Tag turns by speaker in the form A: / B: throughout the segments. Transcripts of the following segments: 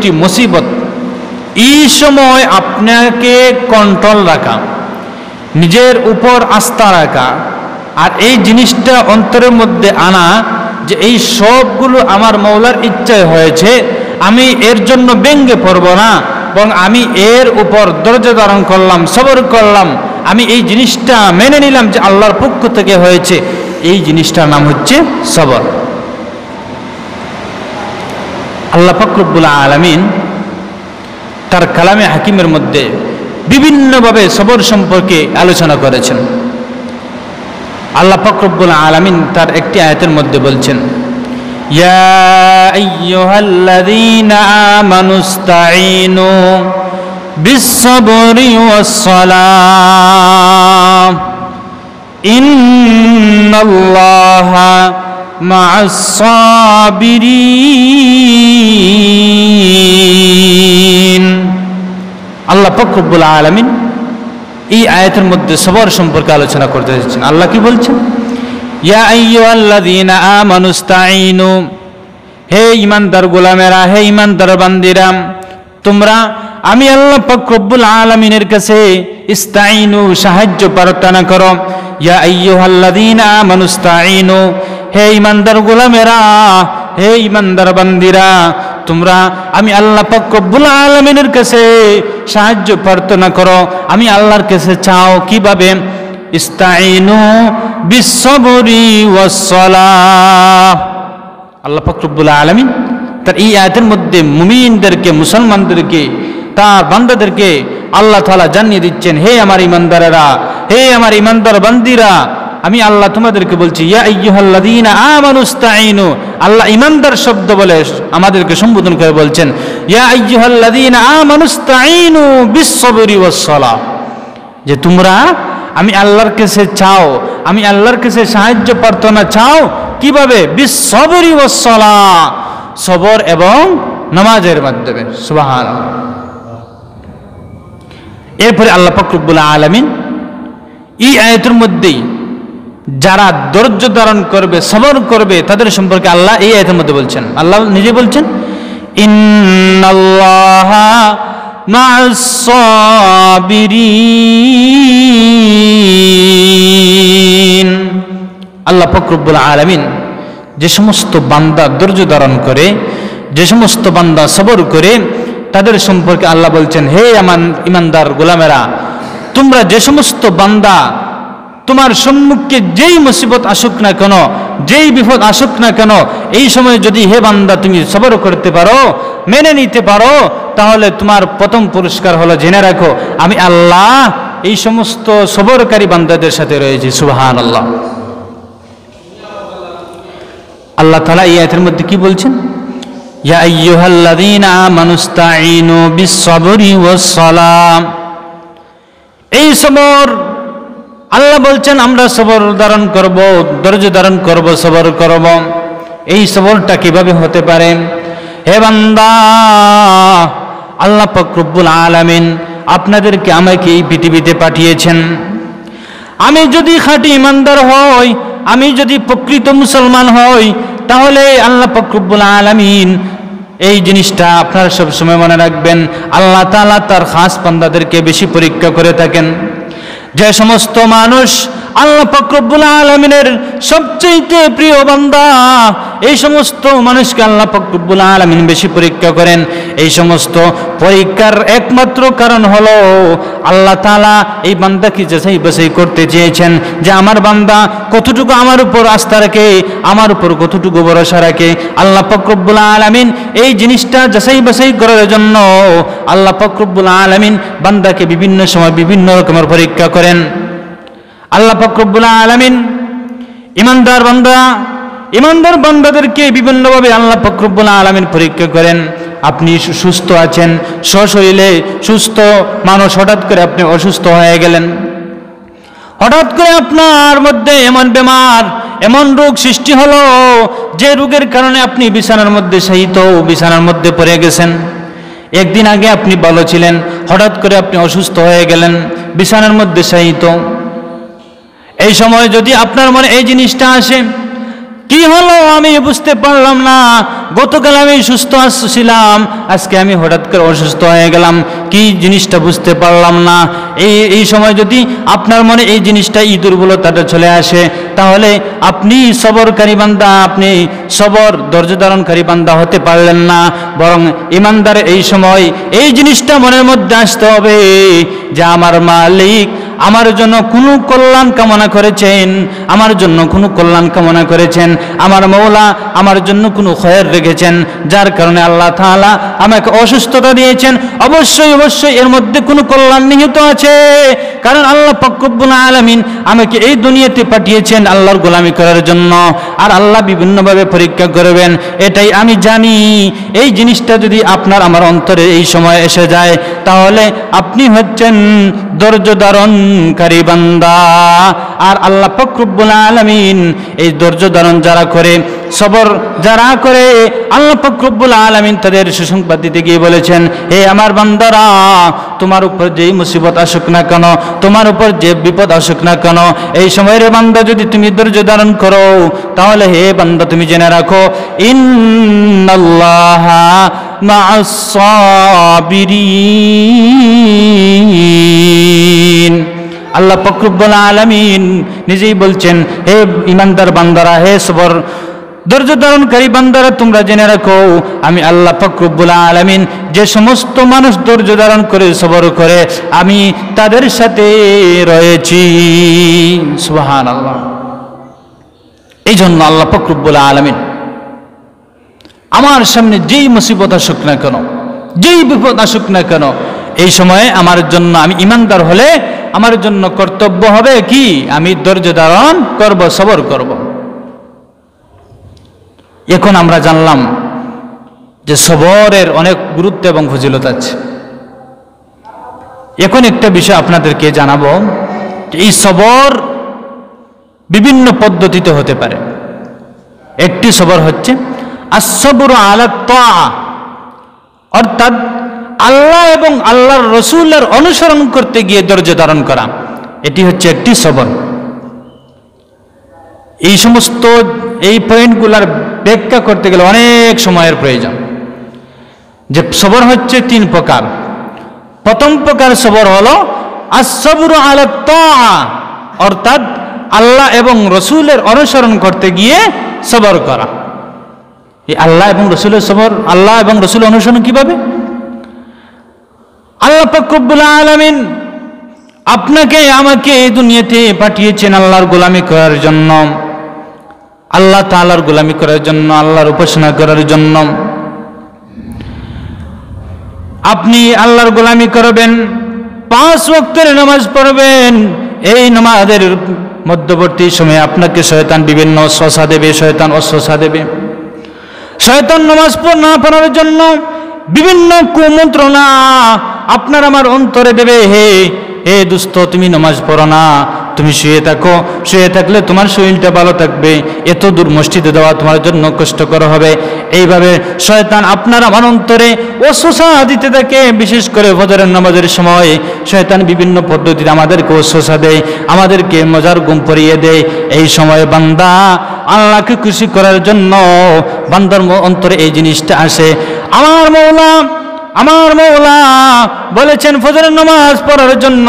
A: বৃষ্টি মুসিবত, এই সময় আপনাকে কন্ট্রোল রাখা, নিজের উপর আস্থা রাখা, আর এই জিনিসটা অন্তরের মধ্যে আনা যে এই সবগুলো আমার মওলার ইচ্ছায় হয়েছে, আমি এর জন্য ব্যঙ্গে পড়ব না, এবং আমি এর উপর ধৈর্য ধারণ করলাম, সবর করলাম, আমি এই জিনিসটা মেনে নিলাম যে আল্লাহর পক্ষ থেকে হয়েছে। এই জিনিসটার নাম হচ্ছে সবর। আল্লাহ পাক রব্বুল আলামিন তার কালামে হাকিমের মধ্যে বিভিন্নভাবে সবর সম্পর্কে আলোচনা করেছেন। আল্লাহ পাক রব্বুল আলামিন তার একটি আয়াতের মধ্যে বলছেন, ইয়া আইয়ুহাল্লাযীনা আমানুস্তাঈনু বিস-সাবরি ওয়াস-সালাহ ইন্নাল্লাহা মা'আস-সাবিরিন। আল্লাহ পাক রব্বুল আলামিন এই আয়াতের মধ্যে সবর সম্পর্কে আলোচনা করতে যাচ্ছেন। আল্লাহ কি বলছেন? ইয়া আইয়ুহাল্লাযীনা আমানুস্তাঈনু, হে ঈমানদার গোলামেরা, হে ঈমানদার বান্দিরা, তোমরা আমি আল্লাহ পাক রব্বুল আলামিনের কাছে ইস্তাঈনু, সাহায্য প্রার্থনা করো। ইয়া আইয়ুহাল্লাযীনা আমানুস্তাঈনু, হে ঈমানদার গোলামেরা, হে ঈমানদার বান্দিরা, তোমরা আমি আল্লাহ পাক রব্বুল আলামিনের কাছে সাহায্য প্রার্থনা করো, আমি আল্লাহর কাছে চাও। কিভাবে? ইস্তাঈনু বিস-সাবরি ওয়াস-সালাহ। আল্লাহ পাক রব্বুল আলামিন তার এই আয়াতের মধ্যে মুমিনদেরকে, মুসলমানদেরকে, তার বান্দাদেরকে আল্লাহ তাআলা জানিয়ে দিচ্ছেন, হে আমার ঈমানদারেরা, হে আমার ঈমানদার বান্দিরা, আমি আল্লাহ তোমাদেরকে বলছি, ইয়া আইয়ুহাল্লাযীনা আমানুস্তাঈনু। আল্লাহ ঈমানদার শব্দ বলে আমাদেরকে সম্বোধন করে বলছেন, ইয়া আইয়ুহাল্লাযীনা আমানুস্তাঈনু বিস-সাবরি ওয়াস-সালাহ, যে তোমরা আমি আল্লাহর কাছে চাও, আমি আল্লাহর কাছে সাহায্য প্রার্থনা চাও। কিভাবে? বিস-সাবরি ওয়াস-সালাহ, সবর এবং নামাজের মাধ্যমে। সুবহানাল্লাহ। এরপরে আল্লাহ পাক রব্বুল আলামিন এই আয়াতের মধ্যেই যারা ধৈর্য ধারণ করবে, সবর করবে, তাদের সম্পর্কে আল্লাহ এই আয়াতের মধ্যে বলছেন। আল্লাহ নিজে বলছেন, ইন্নাল্লাহা মা'আস-সাবিরিন। আল্লাহ পাক রব্বুল আলামিন যে সমস্ত বান্দা ধৈর্য ধারণ করে, যে সমস্ত বান্দা সবর করে, তাদের সম্পর্কে আল্লাহ বলছেন, হে আমার ঈমানদার গোলামেরা, তোমরা যে সমস্ত বান্দা তোমার সম্মুখে যেই মুসিবত আসুক না কেন, যেই বিপদ আসুক না কেন, এই সময় যদি হে বান্দা তুমি সবর করতে পারো, মেনে নিতে পারো, তাহলে তোমার প্রথম পুরস্কার হলো, জেনে রাখো আমি আল্লাহ এই সমস্ত সবরকারী বান্দাদের সাথে রয়েছি। সুবহানাল্লাহ। আল্লাহ তাআলা এই আয়াতের মধ্যে কি বলছেন? ইয়া আইয়ুহাল্লাযীনা আমানুস্তাঈনু বিস-সাবরি ওয়াস-সালাহ। এই সবর আল্লাহ বলছেন আমরা সবর ধারণ করব, ধৈর্য ধারণ করব, সবর করব। এই সবরটা কিভাবে হতে পারে? হে বান্দা, আল্লাহ পাক রব্বুল আলামিন আপনাদেরকে, আমাকে এই পৃথিবীতে পাঠিয়েছেন। আমি যদি খাঁটি ঈমানদার হই, আমি যদি প্রকৃত মুসলমান হই, তাহলে আল্লাহ পাক রব্বুল আলামিন এই জিনিসটা আপনারা সব সময় মনে রাখবেন, আল্লাহ তাআলা তার খাস বান্দাদেরকে বেশি পরীক্ষা করে থাকেন। যে সমস্ত মানুষ আল্লাহ পাক রব্বুল আলামিনের সবচেয়ে প্রিয় বান্দা, এই সমস্ত মানুষকে আল্লাহ পাক রব্বুল আলামিন বেশি পরীক্ষা করেন। এই সমস্ত পরীক্ষার একমাত্র কারণ হলো আল্লাহ তাআলা এই বান্দাকে যাচাই বাছাই করতে চেয়েছেন যে আমার বান্দা কতটুকু আমার উপর আস্থা রাখে, আমার উপর কতটুকু ভরসা রাখে। আল্লাহ পাক রব্বুল আলামিন এই জিনিসটা যাচাই বাছাই করার জন্য আল্লাহ পাক রব্বুল আলামিন বান্দাকে বিভিন্ন সময় বিভিন্ন রকমের পরীক্ষা করেন। আল্লাহ পাক রব্বুল আলামিন ইমানদার বান্দাদেরকে বিভিন্নভাবে আল্লাহ পাক রব্বুল আলামিন পরীক্ষা করেন। আপনি সুস্থ আছেন, সশরীরে সুস্থ মানুষ, হঠাৎ করে আপনি অসুস্থ হয়ে গেলেন, হঠাৎ করে আপনার মধ্যে এমন বেমার, এমন রোগ সৃষ্টি হলো যে রোগের কারণে আপনি বিছানার মধ্যে শায়িত, বিছানার মধ্যে পড়ে গেছেন। একদিন আগে আপনি ভালো ছিলেন, হঠাৎ করে আপনি অসুস্থ হয়ে গেলেন, বিছানার মধ্যে শায়িত। এই সময় যদি আপনার মনে এই জিনিসটা আসে, কি হলো আমি বুঝতে পারলাম না, গতকাল আমি সুস্থ ছিলাম, আজকে আমি হঠাৎ করে অসুস্থ হয়ে গেলাম, কি জিনিসটা বুঝতে পারলাম না। এই সময় যদি আপনার মনে এই জিনিসটা দুর্বলতাটা চলে আসে, তাহলে আপনি সবরকারী বান্দা, আপনি সবর ধৈর্য ধারণকারী বান্দা হতে পারলেন না। বরং ইমানদার এই সময় এই জিনিসটা মনের মধ্যে আসতে হবে যে আমার মালিক আমার জন্য কোনো কল্যাণ কামনা করেছেন, আমার জন্য কোনো কল্যাণ কামনা করেছেন, আমার মওলা আমার জন্য কোনো খয়র রেখেছেন, যার কারণে আল্লাহ তাআলা আমাকে অসুস্থতা দিয়েছেন। অবশ্যই অবশ্যই এর মধ্যে কোনো কল্যাণ নিহিত আছে, কারণ আল্লাহ পাক রব্বুল আলামিন আমাকে এই দুনিয়াতে পাঠিয়েছেন আল্লাহর গোলামি করার জন্য, আর আল্লাহ বিভিন্নভাবে পরীক্ষা করবেন, এটাই আমি জানি। এই জিনিসটা যদি আপনার আমার অন্তরে এই সময় এসে যায়, তাহলে আপনি হচ্ছেন ধৈর্য ধারণকারী বান্দা। আর আল্লাহ পাক রব্বুল আলামিন এই ধৈর্য ধারণ যারা করে, সবর যারা করে, আল্লাহ পাক রব্বুল আলামিন তাদের সুসংবাদ দিতে গিয়ে বলেছেন, হে আমার বান্দারা, তোমার উপর যেই মুসিবত আসুক না কেন, তোমার উপর যে বিপদ আসুক না কেন, এই সময়ের বান্দা যদি তুমি ধৈর্য ধারণ করো, তাহলে হে বান্দা তুমি জেনে রাখো, ইন্নাল্লাহা মা'আস সাবিরিন। আল্লাহ পাক রব্বুল আলামিন নিজেই বলছেন, হে ইমানদার বান্দারা, হে সবর ধৈর্য ধারণকারী বান্দারা, তোমরা জেনে রাখো আমি আল্লাহ পাক রব্বুল আলামিন যে সমস্ত মানুষ ধৈর্য ধারণ করে সবর করে, আমি তাদের সাথে রয়েছি। সুবহানাল্লাহ। এই জন্য আল্লাহ পাক রব্বুল আলামিন আমার সামনে যেই মুসিবত আসুক না কেন, যেই বিপদ আসুক না কেন, এই সময়ে আমার জন্য, আমি ইমানদার হলে আমার জন্য কর্তব্য হবে কি, আমি ধৈর্য ধারণ করব, সবর করব। এখন আমরা জানলাম যে সবরের অনেক গুরুত্ব এবং ফজিলত আছে। এখন একটা বিষয় আপনাদেরকে জানাবো, এই সবর বিভিন্ন পদ্ধতিতে হতে পারে। একটি সবর হচ্ছে আস-সবরু আলা তাআ, অর্থাৎ আল্লাহ এবং আল্লাহর রসুলের অনুসরণ করতে গিয়ে ধৈর্য ধারণ করা, এটি হচ্ছে একটি সবর। এই সমস্ত এই পয়েন্টগুলোর ব্যাখ্যা করতে গেলে অনেক সময়ের প্রয়োজন। যে সবর হচ্ছে তিন প্রকার। প্রথম প্রকার সবর হলো আস-সবরু আলা তাআ, অর্থাৎ আল্লাহ এবং রসুলের অনুসরণ করতে গিয়ে সবর করা। এই আল্লাহ এবং রসুলের সবর, আল্লাহ এবং রসুলের অনুসরণ কিভাবে? আল্লাহ পাক রব্বুল আলামিন আপনাকে আমাকে এই দুনিয়াতে পাঠিয়েছেন আল্লাহর গোলামি করার জন্য, আল্লাহ তাআলার গোলামি করার জন্য, আল্লাহর উপাসনা করার জন্য। আপনি আল্লাহর গোলামি করবেন, 5 ওয়াক্তের নামাজ পড়বেন। এই নামাজের মধ্যবর্তী সময়ে আপনাকে শয়তান বিভিন্ন ওয়াসওয়াসা দেবে, শয়তান ওয়াসওয়াসা দেবে। শয়তান নামাজ না পড়ার জন্য বিভিন্ন কুমন্ত্রণা আপনার আমার অন্তরে দেবে, হে হে দোস্ত, তুমি নামাজ পড়ো না, তুমি শুয়ে থাকো, শুয়ে থাকলে তোমার শরীরটা ভালো থাকবে, এত দূর মসজিদে যাওয়া তোমার জন্য কষ্টকর হবে। এইভাবে শয়তান আপনার আমার অন্তরে ওয়াসওয়াসা দিতে থাকে। বিশেষ করে ফজরের নামাজের সময় শয়তান বিভিন্ন পদ্ধতিতে আমাদেরকে ওয়াসওয়াসা দেয়, আমাদেরকে মজার ঘুম পড়িয়ে দেয়। এই সময় বান্দা আল্লাহকে খুশি করার জন্য বান্দার অন্তরে এই জিনিসটা আসে। আমার মওলা বলেছেন ফজরের নামাজ পড়ার জন্য,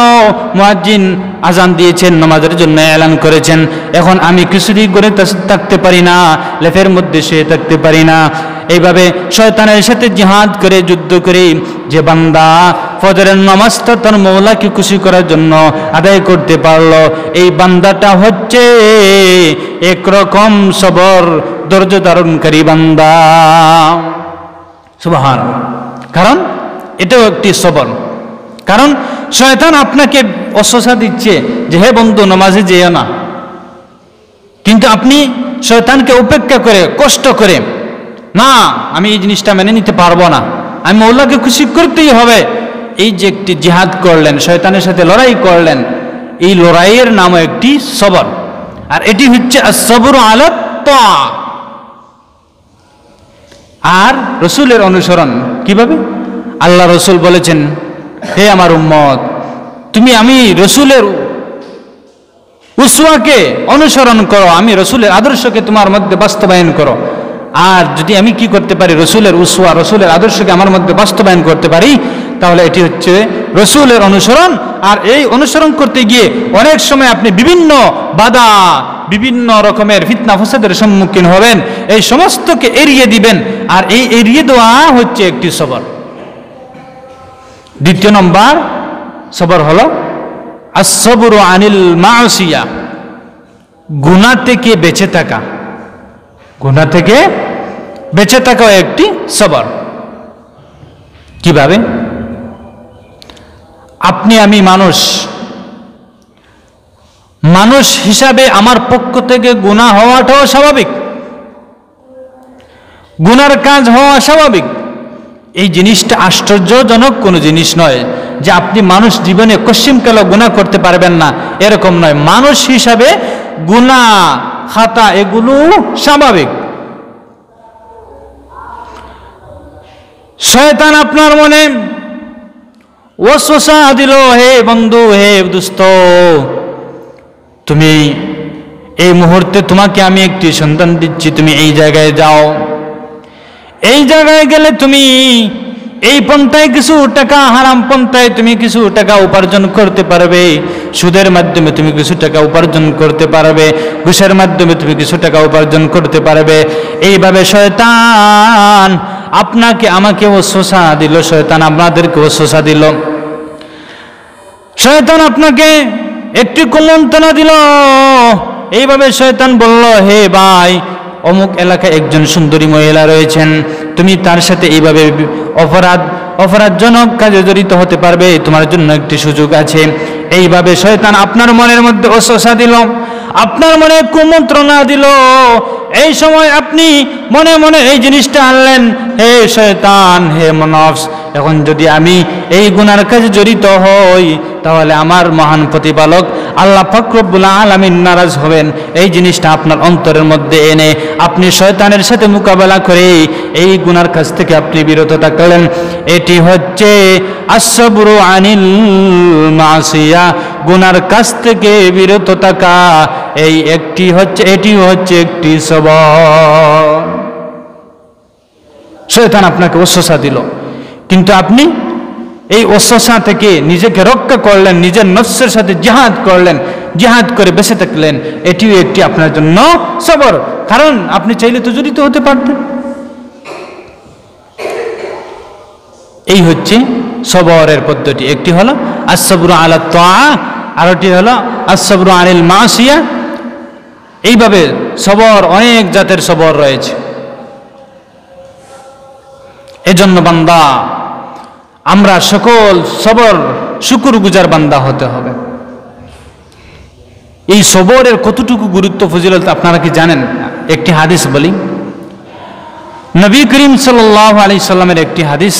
A: মুয়াজ্জিন আজান দিয়েছেন, নামাজের জন্য এলান করেছেন। এখন আমি কিছুদিন করে থাকতে পারি না, লেফের মধ্যে শুয়ে থাকতে পারি না। এইভাবে শয়তানের সাথে জিহাদ করে, যুদ্ধ করে যে বান্দা ফজরের নামাজটা তার মওলাকে খুশি করার জন্য আদায় করতে পারলো, এই বান্দাটা হচ্ছে একরকম সবর ধৈর্য ধারণকারী বান্দা। সুবহানাল্লাহ। কারণ এটাও একটি সবর। কারণ শয়তান আপনাকে ওয়াসওয়াসা দিচ্ছে যে হে বন্ধু নামাজে যেও না, কিন্তু আপনি শয়তানকে উপেক্ষা করে, কষ্ট করে, না আমি এই জিনিসটা মেনে নিতে পারবো না, আমি মওলাকে খুশি করতেই হবে, এই যে একটি জিহাদ করলেন, শয়তানের সাথে লড়াই করলেন, এই লড়াইয়ের নামও একটি সবর। আর এটি হচ্ছে আস-সবরু আলা তাআ। আর রসুলের অনুসরণ কিভাবে? আল্লাহ রসুল বলেছেন, হে আমার উম্মত, আমি রসুলের উসওয়াকে অনুসরণ করো, আমি রসুলের আদর্শকে তোমার মধ্যে বাস্তবায়ন করো। আর যদি আমি কি করতে পারি, রসুলের উসওয়া, রসুলের আদর্শকে আমার মধ্যে বাস্তবায়ন করতে পারি, তাহলে এটি হচ্ছে রসুলের অনুসরণ। আর এই অনুসরণ করতে গিয়ে অনেক সময় আপনি বিভিন্ন বাধা, বিভিন্ন রকমের ফিতনা ফাসাদের সম্মুখীন হবেন, এই সমস্তকে এড়িয়ে দিবেন। আর এই এড়িয়ে দেওয়া হচ্ছে একটি সবর। দ্বিতীয় নম্বর সবর হলো আসসাবরু আনিল মাসিয়া, গুনাহ থেকে বেঁচে থাকা। গুনাহ থেকে বেঁচে থাকা একটি সবর। কিভাবে? আপনি আমি মানুষ হিসাবে আমার পক্ষ থেকে গুনাহ হওয়াটাও স্বাভাবিক, গুনার কাজ হওয়া স্বাভাবিক। এই জিনিসটা আশ্চর্যজনক কোনো জিনিস নয় যে আপনি মানুষ জীবনে কশ্চিমকালও গুনাহ করতে পারবেন না, এরকম নয়। মানুষ হিসাবে গুনাহ খাতা এগুলো স্বাভাবিক। শয়তান আপনার মনে ওয়াসওয়াসা দিল, হে বন্ধু, হে দোস্ত, তুমি এই মুহূর্তে তোমাকে আমি একটি সন্ধান দিচ্ছি, তুমি এই জায়গায় যাও, এই জায়গায় গেলে তুমি এই পন্থায় কিছু টাকা, হারাম পন্থায় তুমি কিছু টাকা উপার্জন করতে পারবে, সুদের মাধ্যমে তুমি কিছু টাকা উপার্জন করতে পারবে, ঘুষের মাধ্যমে তুমি কিছু টাকা উপার্জন করতে পারবে। এইভাবে শয়তান আপনাকে আমাকে ওয়াসওয়াসা দিল, শয়তান আপনাদেরকে ওয়াসওয়াসা দিল, শয়তান আপনাকে একটি কুমন্ত্রণা দিল। এইভাবে শয়তান বলল, হে ভাই, অমুক এলাকায় একজন সুন্দরী মহিলা রয়েছেন, তুমি তার সাথে এইভাবে অপরাধজনক কাজে জড়িত হতে পারবে, তোমার জন্য একটি সুযোগ আছে। এইভাবে শয়তান আপনার মনের মধ্যে ওয়াসওয়াসা দিল, আপনার মনে কুমন্ত্রণা দিল। এই সময় আপনি মনে মনে এই জিনিসটা আনলেন, হে শয়তান, হে নফস, এখন যদি আমি এই গুনার কাজে জড়িত হই তাহলে আমার মহান প্রতিপালক আল্লাহ পাক রব্বুল আলামিন নারাজ হবেন। এই জিনিসটা আপনার অন্তরের মধ্যে এনে আপনি শয়তানের সাথে মোকাবেলা করে এই গুনার কাজ থেকে আপনি বিরত থাকলেন। এটি হচ্ছে আসসাবরু আনিল মাসিয়া, গুনার কাজ থেকে বিরত থাকা। এটি হচ্ছে একটি সবর। শয়তান আপনাকে ওয়াসওয়াসা দিল, কিন্তু আপনি এই ওয়াসওয়াসা থেকে নিজেকে রক্ষা করলেন, নিজের নফসের সাথে জিহাদ করলেন, জিহাদ করে বেঁচে থাকলেন। এটিও একটি আপনার জন্য সবর, কারণ আপনি চাইলে তো জড়িত হতে পারতেন। এই হচ্ছে সবরের পদ্ধতি। একটি হলো আসসাবরু আলা তাআ, আরেকটি হলো আসসাবরু আনিল মাসিয়া। এইভাবে সবর, অনেক জাতের সবর রয়েছে। এজন্য বান্দা, আমরা সকল সবর শুকরগুজার বান্দা হতে হবে। এই সবরের কতটুকু গুরুত্ব ফজিলত আপনারা কি জানেন? একটি হাদিস বলি, নবী করিম সাল্লাল্লাহু আলাইহি সাল্লামের একটি হাদিস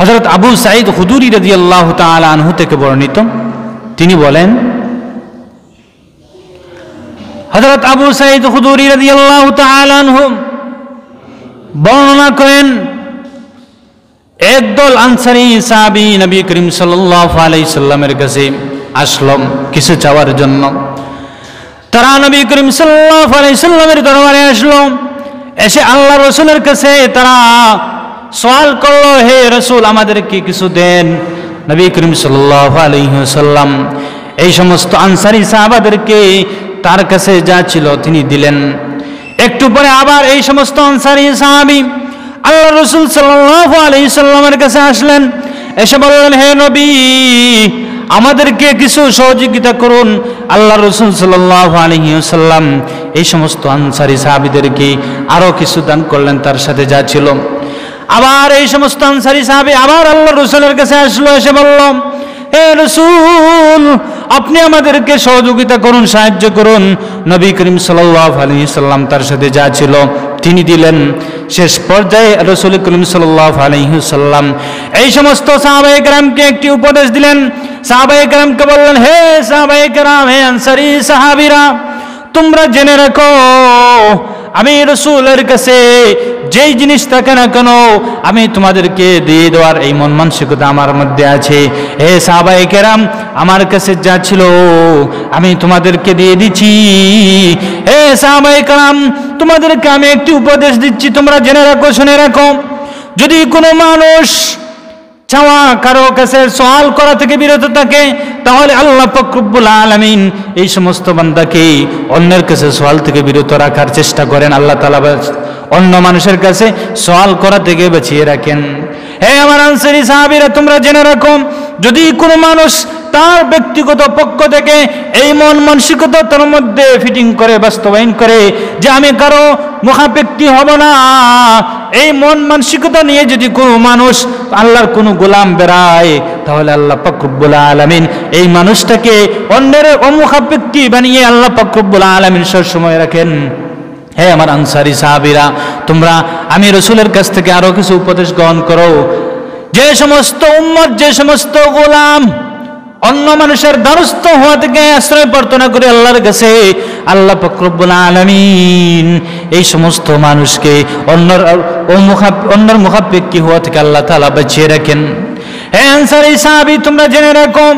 A: হযরত আবু সাঈদ খুদরি রাদিয়াল্লাহু তাআলা আনহু থেকে বর্ণিত। তিনি বলেন, হযরত আবু সাঈদ খুদরি রাদিয়াল্লাহু তাআলা আনহু বর্ণনা করেন, একদল আনসারী সাহাবী নবী করিম সাল্লাল্লাহু আলাইহি সাল্লামের কাছে আসলো কিছু চাওয়ার জন্য। তারা নবী করিম সাল্লাল্লাহু আলাইহি সাল্লামের দরবারে আসলো। এসে আল্লাহ রাসূলের কাছে তারা সওয়াল করলো, হে রাসূল, আমাদেরকে কিছু দেন। নবী করিম সাল্লাল্লাহু আলাইহি সাল্লাম এই সমস্ত আনসারী সাহাবাদেরকে তার কাছে যা ছিল তিনি দিলেন। একটু পরে আবার এই সমস্ত আনসারী সাহাবী আল্লাহ রাসূল সাল্লাল্লাহু আলাইহি সাল্লামের কাছে আসলেন। এসে বললেন, হে নবী, আমাদেরকে কিছু সহযোগিতা করুন। আল্লাহ রাসূল সাল্লাল্লাহু আলাইহি সাল্লাম এই সমস্ত আনসারী সাহাবীদেরকে আরো কিছু দান করলেন তার সাথে যা ছিল। আবার এই সমস্ত আনসারী সাহাবী আবার আল্লাহ রাসূলের কাছে আসলো, এসে বলল, হে রাসূল, আপনি আমাদেরকে সহযোগিতা করুন, সাহায্য করুন। নবী করিম সাল্লাল্লাহু আলাইহি সাল্লাম তার সাথে যা ছিল তিনি দিলেন। শেষ পর্যায়ে রাসূল করিম সাল্লাল্লাহু আলাইহি সাল্লাম এই সমস্ত সাহাবায়ে কেরামকে একটি উপদেশ দিলেন। সাহাবায়ে কেরামকে বললেন, হে সাহাবায়ে কেরাম, হে আনসারী সাহাবীরা, তোমরা জেনে রাখো আমি রাসূলের কাছে যেই জিনিস থাকে না কেন আমি তোমাদেরকে দিয়ে দেওয়ার এই মন মানসিকতা আমার মধ্যে আছে। হে সাহাবায়ে কেরাম, আমার কাছে যা ছিল আমি তোমাদেরকে দিয়ে দিচ্ছি। হে সাহাবায়ে কেরাম, তোমাদেরকে আমি একটি উপদেশ দিচ্ছি, তোমরা জেনে রাখো, শুনে রাখো। যদি কোনো মানুষ চাওয়া কারো কাছে সওয়াল করা থেকে বিরত থাকে, তাহলে আল্লাহ পাক রব্বুল আলামিন এই সমস্ত বান্দাকে অন্যের কাছে সওয়াল থেকে বিরত রাখার চেষ্টা করেন। আল্লাহ তাআলা অন্য মানুষের কাছে সওয়াল করা থেকে বাঁচিয়ে রাখেন। হে আমার আনসারী সাহাবীরা, তোমরা জেনে রাখো, যদি কোনো মানুষ তার ব্যক্তিগত পক্ষ থেকে এই মন মানসিকতা তার মধ্যে ফিটিং করে, বাস্তবায়ন করে যে আমি কারো মুখাপেক্ষী হব না, এই মন মানসিকতা নিয়ে যদি কোনো মানুষ আল্লাহর কোনো গোলাম বেড়ায়, তাহলে আল্লাহ পাক রব্বুল আলামিন এই মানুষটাকে অন্যের অমুখাপেক্ষী বানিয়ে আল্লাহ পাক রব্বুল আলামিন সব সময় রাখেন। হে আমার আনসারী সাহাবীরা, তোমরা আমি রাসূলের কাছ থেকে আরো কিছু উপদেশ গ্রহণ করো। যে সমস্ত উম্মত, যে সমস্ত গোলাম অন্য মানুষের দ্বারস্থ হওয়া থেকে আশ্রয় প্রার্থনা করে আল্লাহর কাছে, আল্লাহ পাক রব্বুল আলামিন এই সমস্ত মানুষকে অন্যের মুখাপেক্ষী হওয়া থেকে আল্লাহ তাআলা বাঁচিয়ে রাখেন। হে আনসারী সাহাবী, তোমরা জেনে রাখো,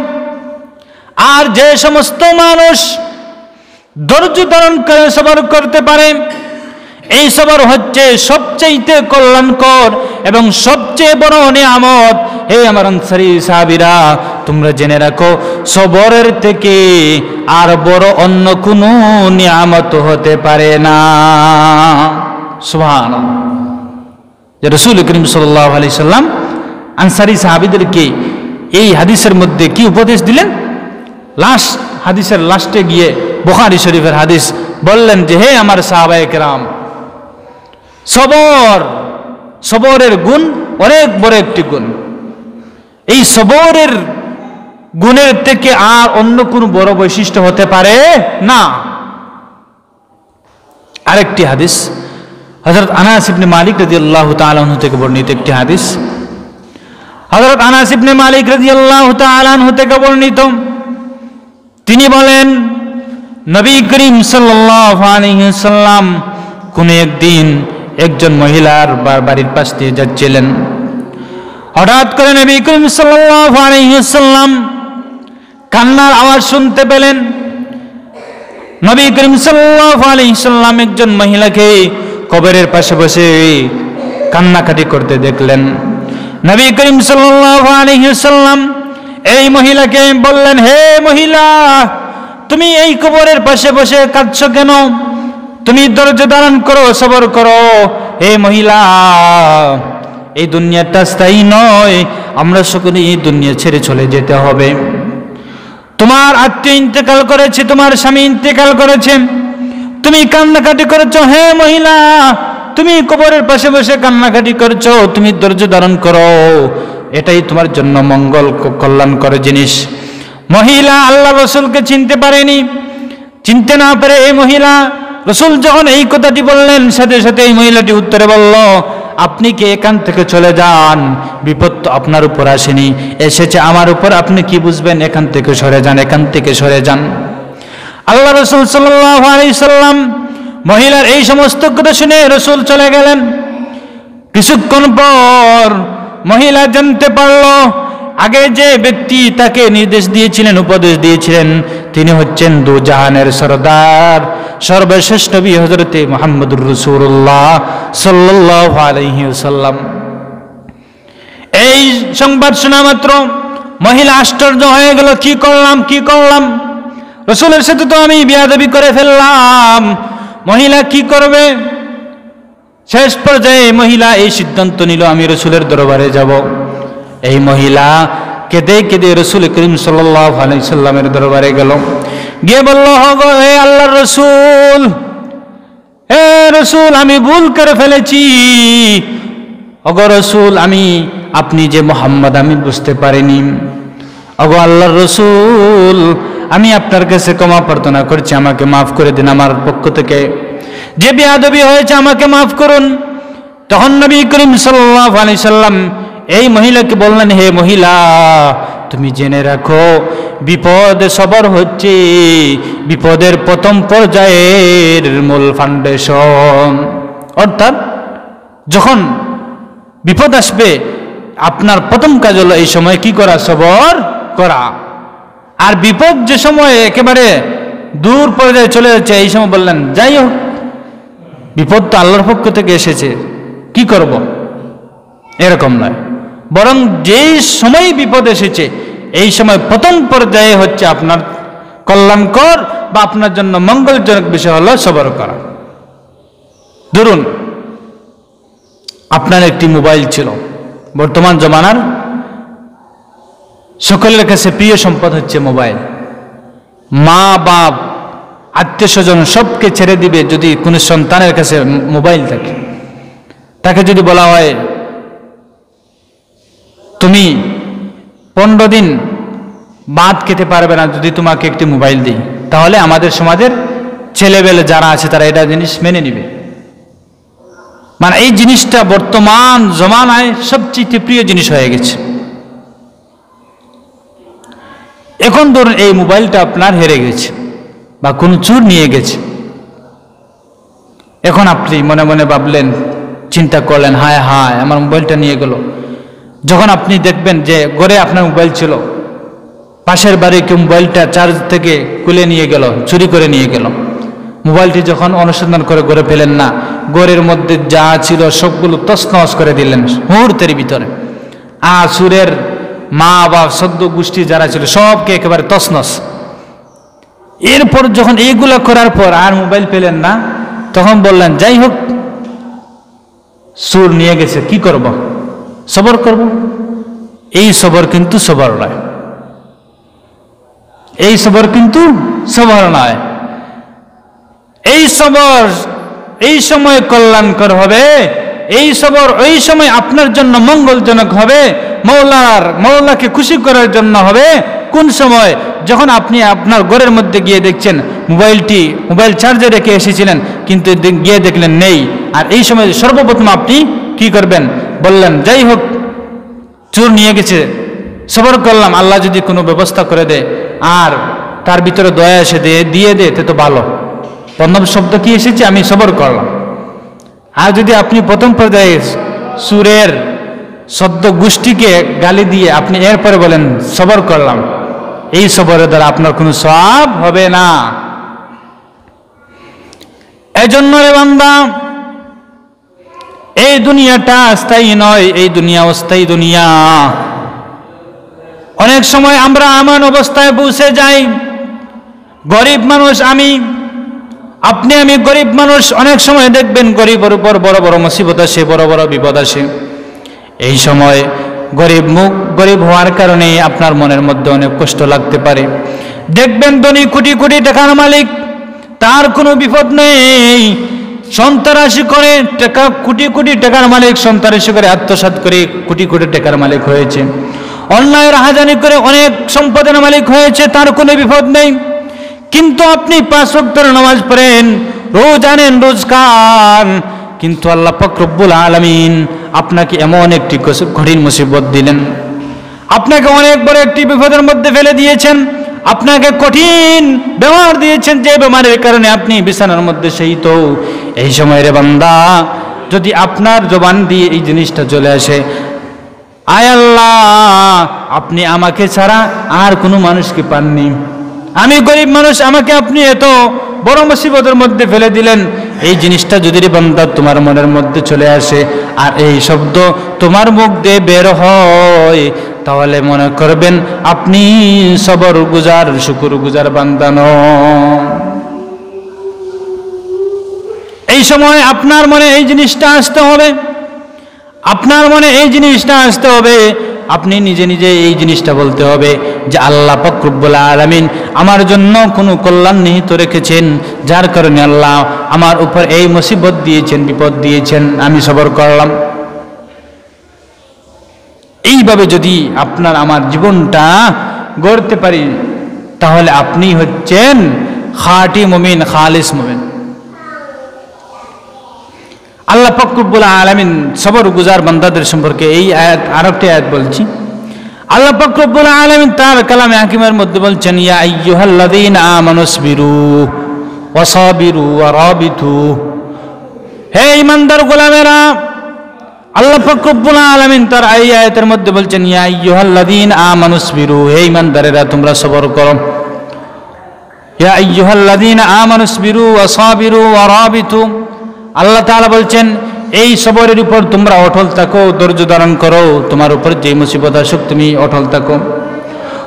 A: আর যে সমস্ত মানুষ ধৈর্য ধারণ করে সবর করতে পারে, এই সবর হচ্ছে সবচেয়ে কল্যাণকর এবং সবচেয়ে বড় নিয়ামত। হে আমার আনসারী সাহাবীরা, তোমরা জেনে রাখো, সবরের থেকে আর বড় অন্য কোনো নিয়ামত হতে পারে না। সুবহানাল্লাহ। যে রাসূল করিম সাল্লাল্লাহু আলাইহি সাল্লাম আনসারী সাহাবীদেরকে এই হাদিসের মধ্যে কি উপদেশ দিলেন? হাদিসের লাস্টে গিয়ে বুখারী শরীফের হাদিস বললেন যে, হে আমার সাহাবায়ে কেরাম, সবরের গুণ অনেক বড় একটি গুণ। এই সবরের গুণের থেকে আর অন্য কোনো বড় বৈশিষ্ট্য হতে পারে না। আরেকটি হাদিস হযরত আনাস ইবনে মালিক রাদিয়াল্লাহু তাআলা আনহু থেকে বর্ণিত একটি হাদিস। হযরত আনাস ইবনে মালিক রাদিয়াল্লাহু তাআলা আনহু থেকে বর্ণিত, তিনি বলেন, নবী করিম সাল্লাল্লাহু আলাইহি ওয়াসাল্লাম কোন একদিন একজন মহিলার বাড়ির পাশ দিয়ে যাচ্ছিলেন। হঠাৎ করে নবী করিম সাল্লাল্লাহু আলাইহি ওয়াসাল্লাম কান্নার আওয়াজ শুনতে পেলেন। নবী করিম সাল্লাল্লাহু আলাইহি ওয়াসাল্লাম একজন মহিলাকে কবরের পাশে বসে কান্নাকাটি করতে দেখলেন। নবী করিম সাল্লাল্লাহু আলাইহি ওয়াসাল্লাম এই মহিলাকে বললেন, হে মহিলা, তুমি এই কবরের পাশে বসে কাঁদছো কেন? তুমি ধৈর্য ধারণ করো, সবর করো। হে মহিলা, এই দুনিয়াটা স্থায়ী নয়, আমরা সকলে এই দুনিয়া ছেড়ে চলে যেতে হবে। তোমার আত্মীয় ইন্তেকাল করেছে, তোমার স্বামী ইন্তেকাল করেছে, তুমি কান্নাকাটি করেছো। হে মহিলা, তুমি কবরের পাশে বসে কান্নাকাটি করছো, তুমি ধৈর্য ধারণ করো, এটাই তোমার জন্য মঙ্গল কল্যাণকর জিনিস। মহিলা আল্লাহ রসুলকে চিনতে পারেনি। চিনতে না পারে এই মহিলা, রসুল যখন এই কথাটি বললেন, সাথে সাথে এই মহিলাটি উত্তরে বলল, আপনি কি এখান থেকে চলে যান, বিপদ তো আপনার উপর আসেনি, এসেছে আমার উপর, আপনি কি বুঝবেন? এখান থেকে সরে যান, এখান থেকে সরে যান। আল্লাহ রসুল সাল্লাল্লাহু আলাইহি সাল্লাম মহিলার এই সমস্ত কথা শুনে রসুল চলে গেলেন। কিছুক্ষণ পর মহিলা জানতে পারল, আগে যে ব্যক্তি তাকে নির্দেশ দিয়েছিলেন, উপদেশ দিয়েছিলেন, তিনি হচ্ছেন দু জাহানের সরদার, সর্বশ্রেষ্ঠ নবী হযরতে মুহাম্মদুর রাসূলুল্লাহ সাল্লাল্লাহু আলাইহি ওয়াসাল্লাম। এই সংবাদ শোনা মাত্র মহিলা আশ্চর্য হয়ে গেল, কি করলাম, রসুলের সাথে তো আমি বিয়াদবি করে ফেললাম, মহিলা কি করবে? শেষ পর্যায়ে মহিলা এই সিদ্ধান্ত নিল, আমি রসুলের দরবারে যাব। এই মহিলা কেঁদে কেঁদে রসুল করিম সাল্লাল্লাহু আলাইহি সাল্লামের দরবারে গেল, গিয়ে বলল, হে আল্লাহর রসুল, হে রসুল, আমি ভুল করে ফেলেছি। ওগো রসুল, আপনি যে মুহাম্মদ আমি বুঝতে পারিনি। ওগো আল্লাহর রসুল, আমি আপনার কাছে ক্ষমা প্রার্থনা করছি, আমাকে মাফ করে দিন, আমার পক্ষ থেকে যে বেয়াদবি হয়েছে আমাকে মাফ করুন। তখন নবী করিম সাল্লাল্লাহু আলাইহি সাল্লাম এই মহিলাকে বললেন, হে মহিলা, তুমি জেনে রাখো, বিপদে সবর হচ্ছে বিপদের প্রথম পর্যায়ের মূল ফাউন্ডেশন। অর্থাৎ যখন বিপদ আসবে আপনার প্রথম কাজ হলো এই সময় কি করা? সবর করা। আর বিপদ যে সময় একেবারে দূর পর্যায়ে চলে যাচ্ছে এই সময় বললেন যাই হোক বিপদ তো আল্লাহর পক্ষ থেকে এসেছে, কি করব, এরকম নয়। বরং যেই সময় বিপদ এসেছে এই সময় প্রথম পর্যায়ে হচ্ছে আপনার কল্যাণকর বা আপনার জন্য মঙ্গলজনক বিষয় হলো সবর করা। ধরুন আপনার একটি মোবাইল ছিল, বর্তমান জমানার সকলের কাছে প্রিয় সম্পদ হচ্ছে মোবাইল। মা বাপ আত্মীয় স্বজন সবকে ছেড়ে দিবে যদি কোনো সন্তানের কাছে মোবাইল থাকে। তাকে যদি বলা হয় তুমি 15 দিন ভাত খেতে পারবে না যদি তোমাকে একটি মোবাইল দিই, তাহলে আমাদের সমাজের ছেলেবেলে যারা আছে তারা এটা জিনিস মেনে নিবে। মানে এই জিনিসটা বর্তমান জমানায় সবচেয়ে প্রিয় জিনিস হয়ে গেছে। এখন ধরুন এই মোবাইলটা আপনার হেরে গেছে বা কোন চোর নিয়ে গেছে। এখন আপনি মনে মনে ভাবলেন, চিন্তা করলেন, হায় হায় আমার মোবাইলটা নিয়ে গেল। যখন আপনি দেখবেন যে ঘরে আপনার মোবাইল ছিল, পাশের বাড়ি কেউ মোবাইলটা চার্জ থেকে খুলে নিয়ে গেল, চুরি করে নিয়ে গেল। মোবাইলটি যখন অনুসন্ধান করে ঘরে পেলেন না, ঘরের মধ্যে যা ছিল সবগুলো তছনছ করে দিলেন মুহূর্তের ভিতরে। আর চোরের মা বা সদ্য গোষ্ঠী যারা ছিল সবকে একেবারে তছনছ। এরপর যখন এইগুলো করার পর আর মোবাইল পেলেন না, তখন বললেন যাই হোক চোর নিয়ে গেছে, কি করব, সবর করব। এই সবর কিন্তু সবর নয়, এই সবর কিন্তু সবর নয়। এই সবর এই সময় কল্যাণকর হবে, এই সবর ওই সময় আপনার জন্য মঙ্গলজনক হবে, মৌলাকে খুশি করার জন্য হবে। কোন সময়? যখন আপনি আপনার ঘরের মধ্যে গিয়ে দেখছেন মোবাইল চার্জে রেখে এসেছিলেন কিন্তু গিয়ে দেখলেন নেই। আর এই সময় সর্বপ্রথম আপনি কি করবেন? বললেন যাই হোক চোর নিয়ে গেছে, সবর করলাম, আল্লাহ যদি কোনো ব্যবস্থা করে দেয় আর তার ভিতরে দয়া এসে দিয়ে দে তো ভালো। প্রথম শব্দ কি এসেছে? আমি সবর করলাম। আর যদি আপনি প্রথম পর্যায়ে সুরের সদ্য গোষ্ঠীকে গালি দিয়ে আপনি এরপরে বলেন সবর করলাম, এই সবরের দ্বারা আপনার কোনো সওয়াব হবে না। এজন্য রে বান্দা, এই দুনিয়াটা স্থায়ী নয়, এই দুনিয়া অস্থায়ী দুনিয়া। অনেক সময় আমরা এমন অবস্থায় পৌঁছে যাই, গরিব মানুষ আপনি আমি গরিব মানুষ, অনেক সময় দেখবেন গরিবের উপর বড় বড় মুসিবত আসে, বড় বড় বিপদ আসে। এই সময় গরিব হওয়ার কারণে আপনার মনের মধ্যে অনেক কষ্ট লাগতে পারে। দেখবেন ধনী কোটি কোটি টাকার মালিক, তার কোনো বিপদ নেই, সন্ত্রাসী করে টাকা কোটি কোটি টাকার মালিক, সন্ত্রাসী করে আত্মসাৎ করে কোটি কোটি টাকার মালিক হয়েছে, অন্যায় রাহাজানি করে অনেক সম্পদের মালিক হয়েছে, তার কোনো বিপদ নেই। কিন্তু আপনি 5 ওয়াক্তের নামাজ পড়েন, রোজ আনেন, রোজ খান, কিন্তু আল্লাহ পাক রব্বুল আলামিন আপনাকে এমন একটি কঠিন মুসিবত দিলেন, আপনাকে অনেক বড় একটি বিপদের মধ্যে ফেলে দিয়েছেন, আপনাকে কঠিন বেমার দিয়েছেন, যে বেমারের কারণে আপনি বিছানার মধ্যে শয়িত। এই সময় রে বান্দা, যদি আপনার জবান দিয়ে এই জিনিসটা চলে আসে, আয় আল্লাহ আপনি আমাকে ছাড়া আর কোনো মানুষকে পাননি, আমি গরিব মানুষ, আমাকে আপনি এত বড় মুসিবতের মধ্যে ফেলে দিলেন, এই জিনিসটা যদি রে বান্দা তোমার মনের মধ্যে চলে আসে আর এই শব্দ তোমার মুখ দিয়ে বের হয়, তাহলে মনে করবেন আপনি সবর গুজার, শুকর গুজার বান্দা নন। এই সময় আপনার মনে এই জিনিসটা আসতে হবে, আপনার মনে এই জিনিসটা আসতে হবে, আপনি নিজে নিজে এই জিনিসটা বলতে হবে যে আল্লাহ পাক রব্বুল আলামিন আমার জন্য কোনো কল্যাণ নিহিত রেখেছেন, যার কারণে আল্লাহ আমার উপর এই মুসিবত দিয়েছেন, বিপদ দিয়েছেন, আমি সবর করলাম। এইভাবে যদি আপনার আমার জীবনটা গড়তে পারি, তাহলে আপনি হচ্ছেন খাঁটি মুমিন, খালিস মুমিন। আল্লাহ পাক রব্বুল আলামিন সবর গুজার বান্দাদের সম্পর্কে এই আয়াত, আরেকটি আয়াত বলছি, আল্লাহ পাক রব্বুল আলামিন তার কালামে হাকিমের মধ্যে বলছেন, ইয়া আইয়ুহাল্লাযীনা আমানুসবিরু ওয়াসাবিরু ওয়ারাবিতু। হে ঈমানদার গোলামেরা, আল্লাহ পাক রব্বুল আলামিন তার এই আয়াতের মধ্যে বলছেন, ইয়া আইয়ুহাল্লাযীনা আমানুসবিরু, হে ঈমানদারেরা তোমরা সবর করো। ইয়া আইয়ুহাল্লাযীনা আমানুসবিরু ওয়াসাবিরু ওয়ারাবিতু। আল্লাহ তাআলা বলছেন, এই সবরের উপর তোমরা অটল থাকো, ধৈর্য ধারণ করো, তোমার উপর যে মুসিবত আসুক তুমি অটল থাকো।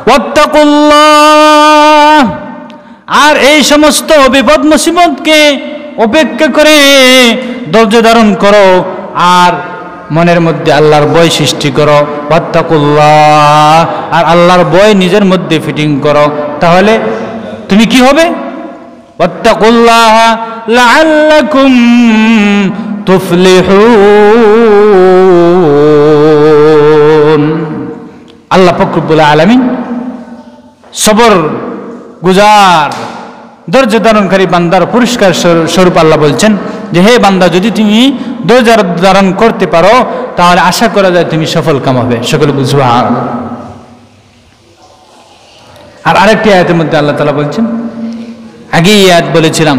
A: ওয়াত্তাকুল্লাহ, আর এই সমস্ত বিপদ মুসিবতকে উপেক্ষা করে ধৈর্য ধারণ করো আর মনের মধ্যে আল্লাহর ভয় সৃষ্টি করো। ওয়াত্তাকুল্লাহ, আর আল্লাহর ভয় নিজের মধ্যে ফিটিং করো, তাহলে তুমি কি হবে? ওয়াত্তাকুল্লাহ লাআল্লাকুম তুফলিহুন। আল্লাহ পাক রব্বুল আলামিন সবর গুজার ধৈর্য ধারণকারী বান্দার পুরস্কার স্বরূপ আল্লাহ বলছেন যে, হে বান্দা, যদি তুমি ধৈর্য ধারণ করতে পারো তাহলে আশা করা যায় তুমি সফল কাম হবে। সকলে সুবহানাল্লাহ। আর আরেকটি আয়াতের মধ্যে আল্লাহ তাআলা বলছেন, আগে এই আয়াত বলেছিলাম,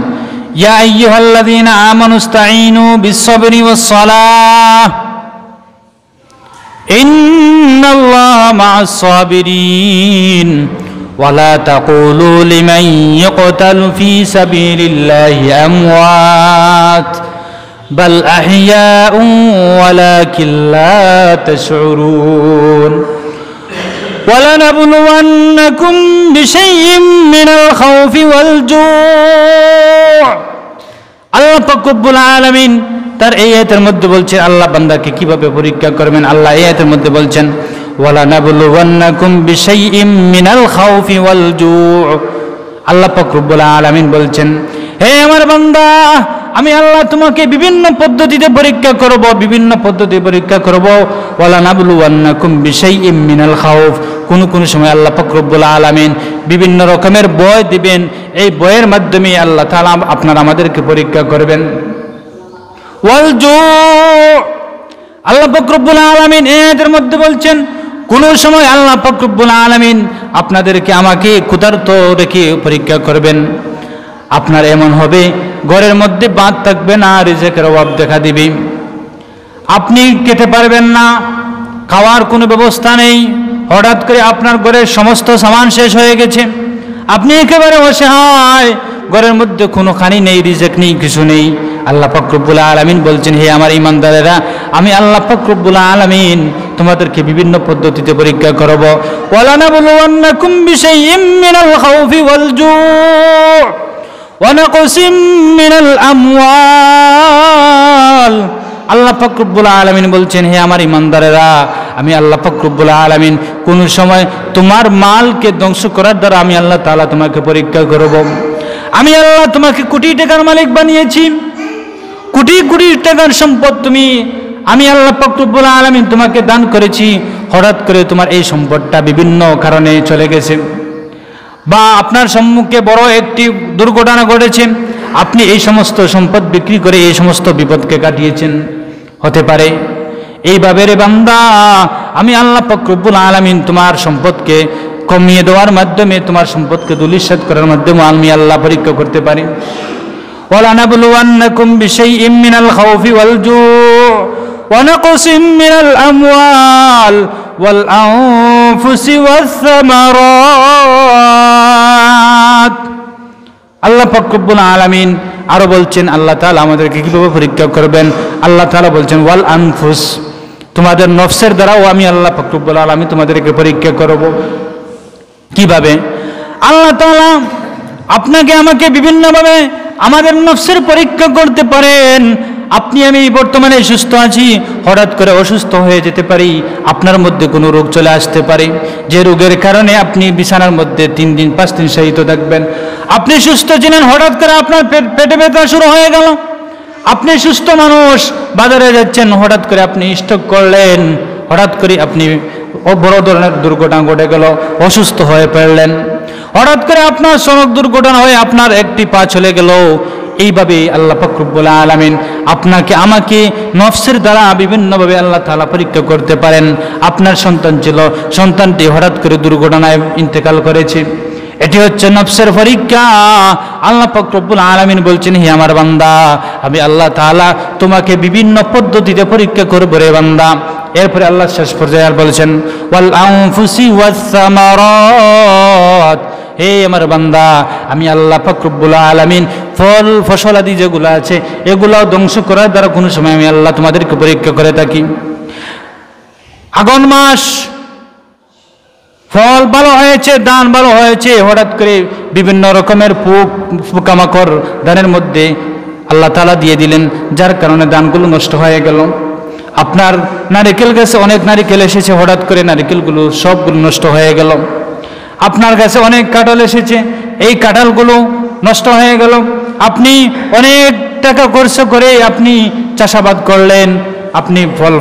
A: ইয়া আইয়ুহাল্লাযীনা আমানুস্তাঈনু বিস-সাবরি ওয়াস-সালাহ ইন্নাল্লাহা মা'আস-সাবিরিন ওয়া লা তাকুলু লিমান ইয়াকতালু ফী সাবিলিল্লাহি আমওয়াত বাল আহইয়াউন ওয়ালাকিন লা তাশউরুন। وَلَنَبْلُوَنَّكُمْ بِشَيْءٍ مِّنَ الْخَوْفِ وَالْجُوعِ। আল্লাহ পাক রব্বুল আলামিন তার এই আয়াতের মধ্যে বলছেন আল্লাহ বান্দাকে কিভাবে পরীক্ষা করবেন। আল্লাহ এই আয়াতের মধ্যে বলছেন, وَلَنَبْلُوَنَّكُمْ بِشَيْءٍ مِّنَ الْخَوْفِ وَالْجُوعِ। আল্লাহ পাক রব্বুল আলামিন বলছেন, হে আমার বান্দা, আমি আল্লাহ তোমাকে বিভিন্ন পদ্ধতিতে পরীক্ষা করব, বিভিন্ন পদ্ধতি পরীক্ষা করব। ওয়ালানাবলুওয়ান্নাকুম বিশাইইম মিনাল খাউফ, কোন সময় আল্লাহ পাক রব্বুল আলামিন বিভিন্ন রকমের ভয় দিবেন, এই ভয়ের মাধ্যমে আল্লাহ তাআলা আপনারা আমাদেরকে পরীক্ষা করবেন। ওয়াল জু, আল্লাহ পাক রব্বুল আলামিন এর মধ্যে বলছেন, কোন সময় আল্লাহ পাক রব্বুল আলামিন আপনাদেরকে আমাকে ক্ষুধার্ত রেখে পরীক্ষা করবেন। আপনার এমন হবে ঘরের মধ্যে বাঁধ থাকবে না, রিজিকের অভাব দেখা দিবে, আপনি খেতে পারবেন না, খাওয়ার কোনো ব্যবস্থা নেই, হঠাৎ করে আপনার ঘরের সমস্ত সামান শেষ হয়ে গেছে, আপনি একেবারে অসহায়, ঘরের মধ্যে কোনো খানি নেই, রিজিক নেই, কিছু নেই। আল্লাহ পাক রব্বুল আলামিন বলছেন, হে আমার ঈমানদারেরা, আমি আল্লাহ পাক রব্বুল আলামিন তোমাদেরকে বিভিন্ন পদ্ধতিতে পরীক্ষা করব। ওয়ালানাবলুওয়ান্নাকুম বিশাইইম মিনাল খাউফি ওয়াল জু' ওয়া নাকসিম মিনাল আমওয়াল। আল্লাহ পাক রব্বুল আলামিন বলছেন, হে আমার ঈমানদারেরা, আমি আল্লাহ পাক রব্বুল আলামিন কোন সময় তোমার মালকে ধ্বংস করার দ্বারা আমি আল্লাহ তাআলা তোমাকে পরীক্ষা করব। আমি আল্লাহ তোমাকে কোটি টাকার মালিক বানিয়েছি, কোটি কোটি টাকার সম্পদ আমি আল্লাহ পাক রব্বুল আলামিন তোমাকে দান করেছি, হঠাৎ করে তোমার এই সম্পদটা বিভিন্ন কারণে চলে গেছে, বা আপনার সম্মুখে বড় একটি দুর্ঘটনা ঘটেছে, আপনি এই সমস্ত সম্পদ বিক্রি করে এই সমস্ত বিপদকে কাটিয়েছেন, হতে পারে। এইভাবে রে বান্দা, আমি আল্লাহ পাক রব্বুল আলামিন তোমার সম্পদকে কমিয়ে দেওয়ার মাধ্যমে, তোমার সম্পদকে দুলিশাত করার মাধ্যমে আমি আল্লাহ পরীক্ষা করতে পারি। ওয়ালানাবলুওয়ান্নাকুম বিশাইইম মিনাল খাউফি ওয়াল জু' ওয়া নাকসিম মিনাল আমওয়াল ওয়াল আনফুসি ওয়াস সামারাত। আল্লাহ পাক রব্বুল আলামিন আরো বলছেন, আল্লাহ তাআলা আমাদেরকে কিভাবে পরীক্ষা করবেন। আল্লাহ তাআলা বলছেন, ওয়াল আনফুস, তোমাদের নফসের দ্বারাও আমি আল্লাহ পাক রব্বুল আলামিন তোমাদেরকে পরীক্ষা করব। কিভাবে? আল্লাহ তাআলা আপনাকে আমাকে বিভিন্নভাবে আমাদের নফসের পরীক্ষা করতে পারেন। আপনি আমি বর্তমানে সুস্থ আছি, হঠাৎ করে অসুস্থ হয়ে যেতে পারি, আপনার মধ্যে কোনো রোগ চলে আসতে পারে, যে রোগের কারণে আপনি বিছানার মধ্যে 3 দিন 5 দিন শায়িত থাকবেন। আপনি সুস্থ ছিলেন, হঠাৎ করে আপনার পেটে ব্যথা শুরু হয়ে গেল। আপনি সুস্থ মানুষ, বাজারে যাচ্ছেন, হঠাৎ করে আপনি স্ট্রোক করলেন, হঠাৎ করে আপনি বড় ধরনের দুর্ঘটনা ঘটে গেল, অসুস্থ হয়ে পড়লেন, হঠাৎ করে আপনার সড়ক দুর্ঘটনা হয়ে আপনার একটি পা চলে গেল। এইভাবে আল্লাহ পাক রব্বুল আলামিন আপনাকে আমাকে নফসের দ্বারা বিভিন্নভাবে আল্লাহ তাআলা পরীক্ষা করতে পারেন। আপনার সন্তান ছিল, সন্তানটি হঠাৎ করে দুর্ঘটনায় ইন্তেকাল করেছে, এটি হচ্ছে নফসের পরীক্ষা। আল্লাহ পাক রব্বুল আলামিন বলছেন, হে আমার বান্দা, আমি আল্লাহ তাআলা তোমাকে বিভিন্ন পদ্ধতিতে পরীক্ষা করব রে বান্দা। এরপরে আল্লাহ শেষ পর্যায়ে আর বলছেন, ওয়াল আনফুসি ওয়াস সামারাত, হে আমার বান্দা, আমি আল্লাহ পাক রব্বুল আলামিন ফল ফসলাদি যেগুলো আছে এগুলো ধ্বংস করার দ্বারা কোনো সময় আমি আল্লাহ তোমাদেরকে পরীক্ষা করে থাকি। আগুন মাস, ফল ভালো হয়েছে, ধান ভালো হয়েছে, হঠাৎ করে বিভিন্ন রকমের পোকামাকড় ধানের মধ্যে আল্লাহ তাআলা দিয়ে দিলেন, যার কারণে ধানগুলো নষ্ট হয়ে গেল। আপনার নারিকেল গাছে অনেক নারিকেল এসেছে, হঠাৎ করে নারিকেলগুলো সবগুলো নষ্ট হয়ে গেল। আপনার কাছে অনেক কাঁঠাল এসেছে, এই কাঁঠালগুলো নষ্ট হয়ে গেল। আপনি অনেক টাকা খরচ করে আপনি চাষাবাদ করলেন, আপনি ফল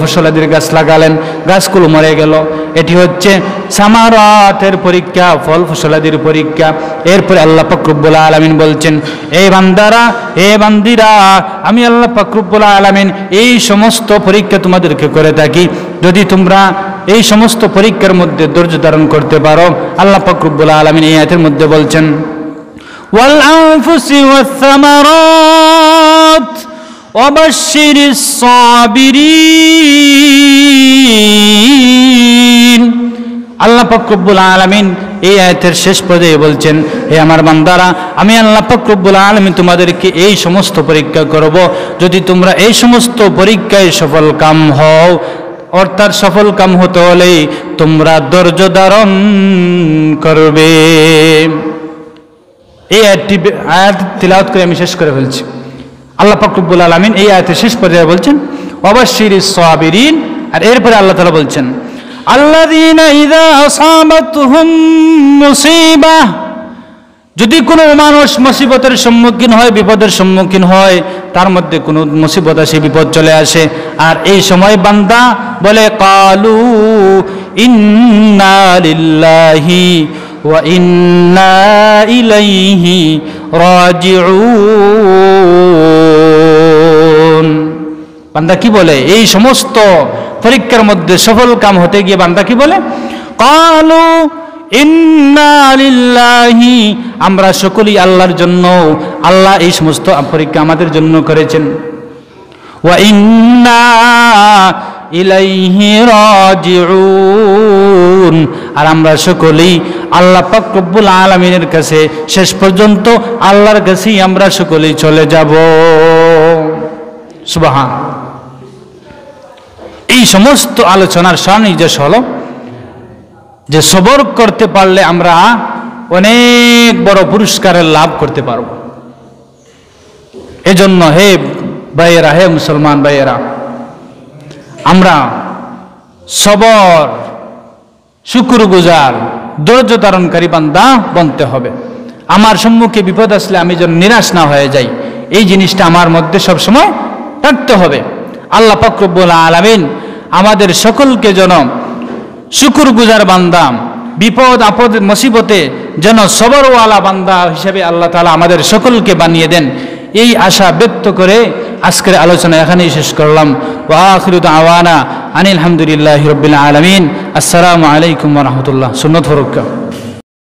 A: ফসলাদির গাছ লাগালেন, গাছগুলো মরে গেল। এটি হচ্ছে সামারাতের পরীক্ষা, ফল ফসলাদির পরীক্ষা। এরপরে আল্লাহ পাক রব্বুল আলামিন বলছেন, এই বান্দারা, এ বান্দিরা, আমি আল্লাহ পাক রব্বুল আলামিন এই সমস্ত পরীক্ষা তোমাদেরকে করে থাকি। যদি তোমরা এই সমস্ত পরীক্ষার মধ্যে ধৈর্য ধারণ করতে পারো, আল্লাহ পাক রব্বুল আলামিন এই আয়াতের মধ্যে বলছেন, ওয়াল আনফুসি ওয়াস সামারাত ওয়াবাশশিরিস সাবিরিন। আল্লাহ পাক রব্বুল আলামিন এই আয়াতের শেষ পর্যায়ে বলছেন, হে আমার বান্দারা, আমি আল্লাহ পাক রব্বুল আলামিন তোমাদেরকে এই সমস্ত পরীক্ষা করব। যদি তোমরা এই সমস্ত পরীক্ষায় সফল কাম হও, অর্থাৎ সফল কাম হতে হলে তোমরা ধৈর্য ধারণ করবে। এই আয়াত তিলাওয়াত করে আমি শেষ করে ফেলছি। আল্লাহ পাক রব্বুল আলামিন এই আয়াতের শেষ পর্যায়ে বলছেন, ওয়াবাশশিরিস সাবিরিন। আর এরপরে আল্লাহ তাআলা বলছেন, আল্লাযীনা ইযা আসাবাতহুম মুসিবাহ, যদি কোনো মানুষ মুসিবতের সম্মুখীন হয়, বিপদের সম্মুখীন হয়, তার মধ্যে কোনো মুসিবত আসে, বিপদ চলে আসে, আর এই সময় বান্দা বলে, ক্বালু ইন্না লিল্লাহি ওয়া ইন্না ইলাইহি রাজিউন। বান্দা কি বলে? এই সমস্ত পরীক্ষার মধ্যে সফল কাম হতে গিয়ে বান্দা কি বলে? ক্বালু ইন্না লিল্লাহি, আমরা সকলেই আল্লাহর জন্য, আল্লাহ এই সমস্ত পরীক্ষা আমাদের জন্য করেছেন। ওয়া ইন্না ইলাইহি রাজিউন, আর আমরা সকলেই আল্লাহ পাক রব্বুল আলামিনের কাছে, শেষ পর্যন্ত আল্লাহর কাছেই আমরা সকলেই চলে যাব। সুবহান। এই সমস্ত আলোচনার সুনির্দেশ হলো যে সবর করতে পারলে আমরা অনেক বড় পুরস্কারের লাভ করতে পারব। এজন্য হে ভাইয়েরা, হে মুসলমান ভাইয়েরা, আমরা সবর, শুকরগুজার, ধৈর্য ধারণকারী বান্দা বনতে হবে। আমার সম্মুখে বিপদ আসলে আমি যেন নিরাশ না হয়ে যাই, এই জিনিসটা আমার মধ্যে সবসময় থাকতে হবে। আল্লাহ পাক রব্বুল আলামিন আমাদের সকলকে যেন শুকরগুজার বান্দা, বিপদ আপদ মুসিবতে যেন সবরওয়ালা বান্দা হিসেবে আল্লাহ তাআলা আমাদের সকলকে বানিয়ে দেন, এই আশা ব্যক্ত করে আজকের আলোচনা এখানেই শেষ করলাম। ওয়া আখিরু দাওয়ানা আনিল হামদুলিল্লাহি রাব্বিল আলামিন। আসসালামু আলাইকুম ওয়া রাহমাতুল্লাহ। সুন্নাত ফরুকা।